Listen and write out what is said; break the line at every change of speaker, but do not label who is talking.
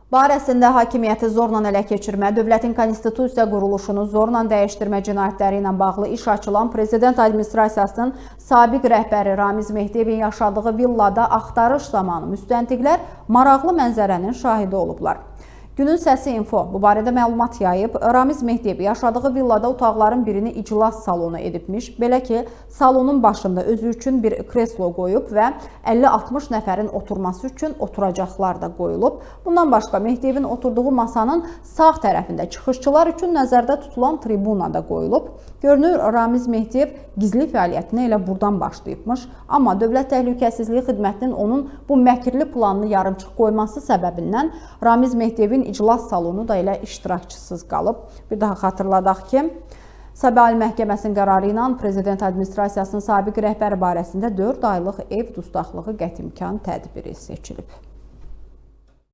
Barəsində hakimiyyəti zorla ələ keçirmə, dövlətin konstitusiya quruluşunu zorla dəyişdirmə cinayətləri ilə bağlı iş açılan Prezident Administrasiyasının sabiq rəhbəri Ramiz Mehdiyevin yaşadığı villada axtarış zamanı müstəntiqlər maraqlı mənzərənin şahidi olublar. Günün Səsi Info bu barədə məlumat yayıb. Ramiz Mehdiyev yaşadığı villada otaqların birini iclas salonu edibmiş. Belə ki, salonun başında özü üçün bir kreslo qoyub və 50-60 nəfərin oturması üçün oturacaqlar da qoyulub. Bundan başqa Mehdiyevin oturduğu masanın sağ tərəfində çıxışçılar üçün nəzərdə tutulan tribuna da qoyulub. Görünür, Ramiz Mehdiyev gizli fəaliyyətinə elə buradan başlayıbmış. Amma Dövlət Təhlükəsizliyi Xidmətinin onun bu məkirli planını yarımçıq qoyması səbəbindən Ramiz Mehdiyevin iclas salonu da elə iştirakçısız qalıb. Bir daha xatırladaq ki, Sabah Ali Məhkəməsinin qərarı ilə Prezident Administrasiyasının sabiq rəhbəri barəsində 4 aylıq ev dustaqlığı qətimkan tədbiri seçilib.